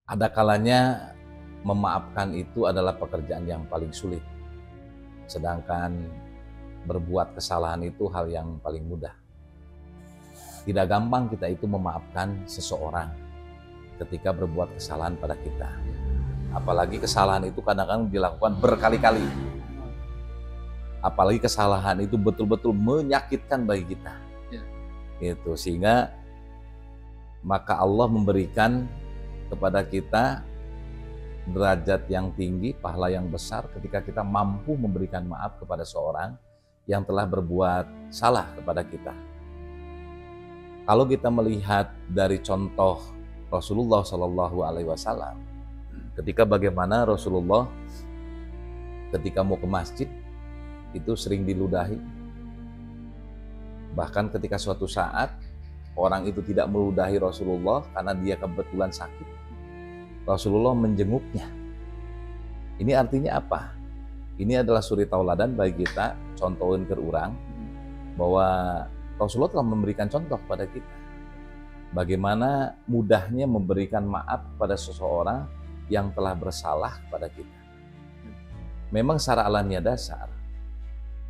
Ada kalanya memaafkan itu adalah pekerjaan yang paling sulit. Sedangkan berbuat kesalahan itu hal yang paling mudah. Tidak gampang kita itu memaafkan seseorang ketika berbuat kesalahan pada kita. Apalagi kesalahan itu kadang-kadang dilakukan berkali-kali. Apalagi kesalahan itu betul-betul menyakitkan bagi kita. Gitu. Sehingga maka Allah memberikan kepada kita derajat yang tinggi, pahala yang besar ketika kita mampu memberikan maaf kepada seorang yang telah berbuat salah kepada kita. Kalau kita melihat dari contoh Rasulullah Shallallahu Alaihi Wasallam, ketika bagaimana Rasulullah ketika mau ke masjid itu sering diludahi, bahkan ketika suatu saat orang itu tidak meludahi Rasulullah karena dia kebetulan sakit, Rasulullah menjenguknya. Ini artinya apa? Ini adalah suri tauladan bagi kita, contohin ke orang bahwa Rasulullah telah memberikan contoh pada kita bagaimana mudahnya memberikan maaf pada seseorang yang telah bersalah kepada kita. Memang secara alamiah dasar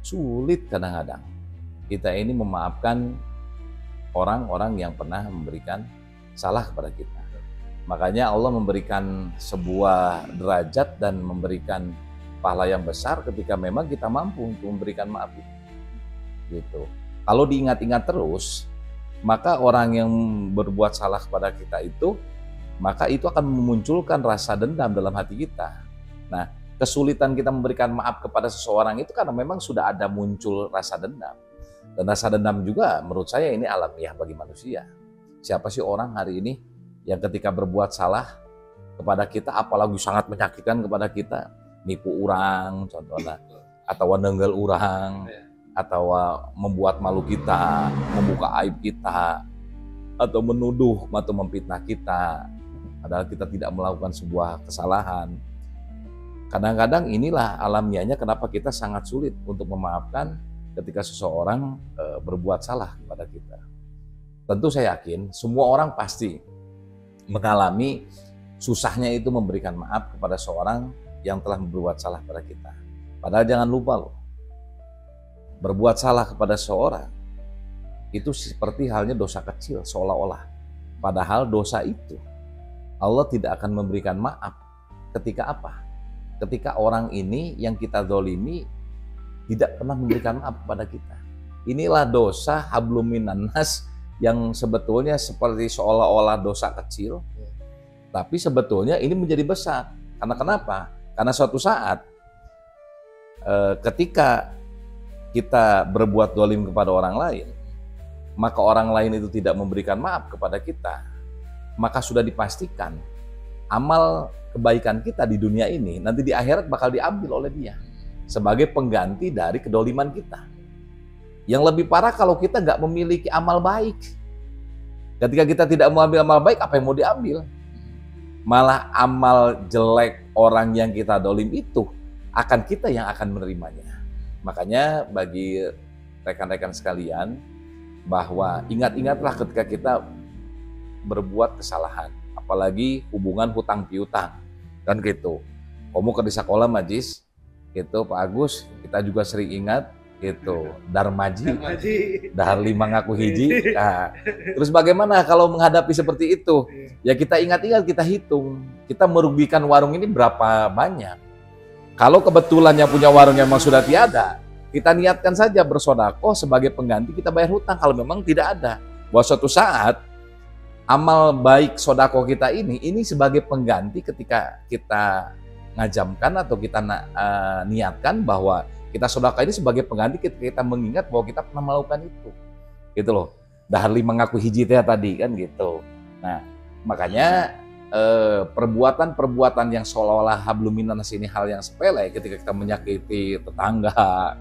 sulit kadang-kadang kita ini memaafkan orang-orang yang pernah memberikan salah kepada kita. Makanya Allah memberikan sebuah derajat dan memberikan pahala yang besar ketika memang kita mampu untuk memberikan maaf itu. Gitu. Kalau diingat-ingat terus, maka orang yang berbuat salah kepada kita itu, maka itu akan memunculkan rasa dendam dalam hati kita. Nah, kesulitan kita memberikan maaf kepada seseorang itu karena memang sudah ada muncul rasa dendam. Dan rasa dendam juga menurut saya ini alamiah bagi manusia. Siapa sih orang hari ini yang ketika berbuat salah kepada kita, apalagi sangat menyakitkan kepada kita, nipu orang contohnya, atau nenggel orang, atau membuat malu kita, membuka aib kita, atau menuduh atau memfitnah kita, padahal kita tidak melakukan sebuah kesalahan. Kadang-kadang inilah alamiahnya kenapa kita sangat sulit untuk memaafkan ketika seseorang berbuat salah kepada kita. Tentu saya yakin semua orang pasti mengalami susahnya itu memberikan maaf kepada seorang yang telah berbuat salah pada kita. Padahal jangan lupa loh, berbuat salah kepada seorang itu seperti halnya dosa kecil seolah-olah. Padahal dosa itu Allah tidak akan memberikan maaf ketika apa? Ketika orang ini yang kita zalimi tidak pernah memberikan maaf kepada kita. Inilah dosa hablum minan nas yang sebetulnya seperti seolah-olah dosa kecil, tapi sebetulnya ini menjadi besar. Karena kenapa? Karena suatu saat ketika kita berbuat zalim kepada orang lain, maka orang lain itu tidak memberikan maaf kepada kita, maka sudah dipastikan amal kebaikan kita di dunia ini nanti di akhirat bakal diambil oleh dia sebagai pengganti dari kedoliman kita. Yang lebih parah kalau kita nggak memiliki amal baik. Ketika kita tidak mau ambil amal baik, apa yang mau diambil? Malah amal jelek orang yang kita dolim itu akan kita yang akan menerimanya. Makanya bagi rekan-rekan sekalian bahwa ingat-ingatlah ketika kita berbuat kesalahan, apalagi hubungan hutang piutang kan gitu. Kamu ke di sekolah majis gitu Pak Agus, kita juga sering ingat gitu Darmaji, dahar lima ngaku hiji. Nah, terus bagaimana kalau menghadapi seperti itu? Ya kita ingat-ingat, kita hitung, kita merugikan warung ini berapa banyak. Kalau kebetulan yang punya warung memang sudah tiada, kita niatkan saja bersedekah sebagai pengganti kita bayar hutang. Kalau memang tidak ada, bahwa suatu saat amal baik sedekah kita ini sebagai pengganti ketika kita ngajamkan atau kita niatkan bahwa kita sedekah ini sebagai pengganti kita mengingat bahwa kita pernah melakukan itu. Gitu loh. Dahar lima ngaku hiji tadi kan gitu. Nah, makanya perbuatan-perbuatan yang seolah-olah hablum minan nas ini hal yang sepele ketika kita menyakiti tetangga,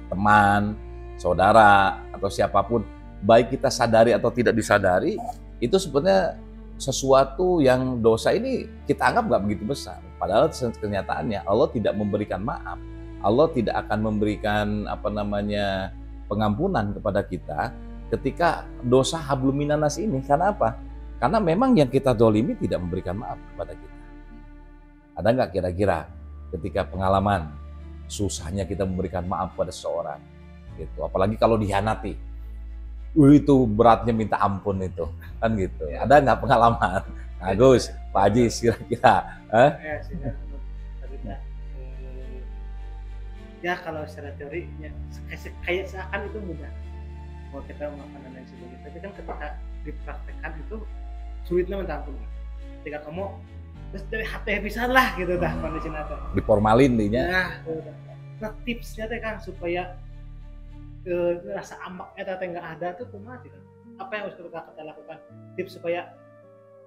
teman, saudara, atau siapapun, baik kita sadari atau tidak disadari, itu sebenarnya sesuatu yang dosa ini kita anggap nggak begitu besar. Padahal kenyataannya Allah tidak memberikan maaf, Allah tidak akan memberikan pengampunan kepada kita ketika dosa hablum minan nas ini. Karena apa? Karena memang yang kita dolimi tidak memberikan maaf kepada kita. Ada nggak kira-kira ketika pengalaman susahnya kita memberikan maaf pada seseorang, gitu. Apalagi kalau dihianati, itu beratnya minta ampun itu, kan gitu. Ada nggak pengalaman? Nah, Gus, Pak Haji, kira-kira? Ya, ya kalau secara teorinya kayak seakan itu mudah kalau kita melakukan dan lain sebagainya, tapi kan ketika dipraktekkan itu sulitnya minta ampun. Ketika kamu terus dari hati pisan lah gitu dah kondisi nata. Diformalin dinya. Nah, tipsnya teh kan supaya rasa ambak eta teh nggak ada tuh kumaha kan? Apa yang harus kita lakukan? Tips supaya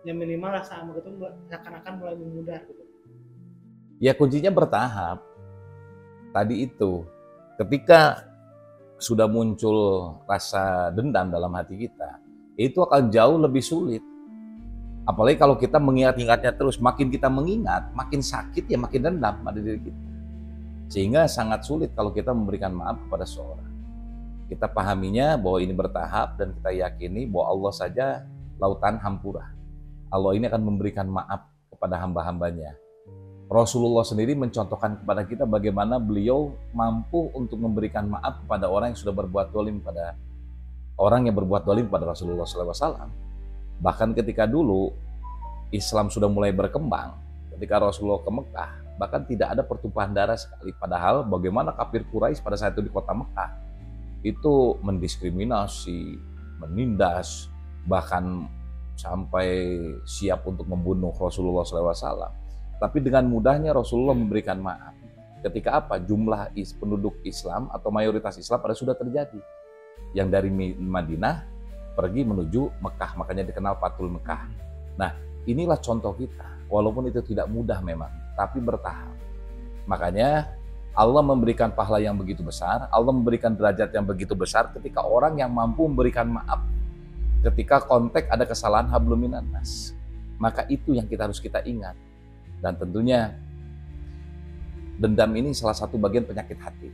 yang minimal rasa ambak itu seakan-akan mulai memudar gitu. Ya kuncinya bertahap. Tadi itu, ketika sudah muncul rasa dendam dalam hati kita, itu akan jauh lebih sulit. Apalagi kalau kita mengingat-ingatnya terus, makin kita mengingat, makin sakit ya makin dendam pada diri kita. Sehingga sangat sulit kalau kita memberikan maaf kepada seorang. Kita pahaminya bahwa ini bertahap dan kita yakini bahwa Allah saja lautan hampura. Allah ini akan memberikan maaf kepada hamba-hambanya. Rasulullah sendiri mencontohkan kepada kita bagaimana beliau mampu untuk memberikan maaf kepada orang yang sudah berbuat dolim pada Rasulullah SAW. Bahkan ketika dulu Islam sudah mulai berkembang, ketika Rasulullah ke Mekah, bahkan tidak ada pertumpahan darah sekali. Padahal bagaimana kafir Quraisy pada saat itu di kota Mekah itu mendiskriminasi, menindas, bahkan sampai siap untuk membunuh Rasulullah SAW. Tapi dengan mudahnya Rasulullah memberikan maaf. Ketika apa? Jumlah penduduk Islam atau mayoritas Islam pada sudah terjadi. Yang dari Madinah pergi menuju Mekah, makanya dikenal Fathul Mekah. Nah, inilah contoh kita. Walaupun itu tidak mudah memang, tapi bertahap. Makanya Allah memberikan pahala yang begitu besar, Allah memberikan derajat yang begitu besar ketika orang yang mampu memberikan maaf. Ketika konteks ada kesalahan hablum minan nas. Maka itu yang harus kita ingat. Dan tentunya dendam ini salah satu bagian penyakit hati.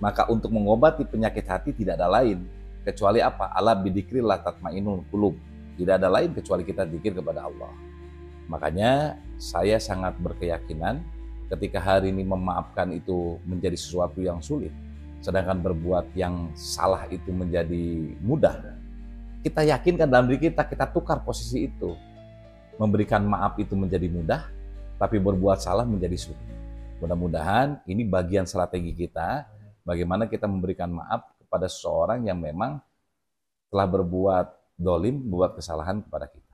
Maka untuk mengobati penyakit hati tidak ada lain kecuali apa? Ala bidzikrillah tatma'innul qulub. Tidak ada lain kecuali kita zikir kepada Allah. Makanya saya sangat berkeyakinan ketika hari ini memaafkan itu menjadi sesuatu yang sulit, sedangkan berbuat yang salah itu menjadi mudah. Kita yakinkan dalam diri kita tukar posisi itu. Memberikan maaf itu menjadi mudah, tapi berbuat salah menjadi sulit. Mudah-mudahan ini bagian strategi kita, bagaimana kita memberikan maaf kepada seseorang yang memang telah berbuat dolim, membuat kesalahan kepada kita.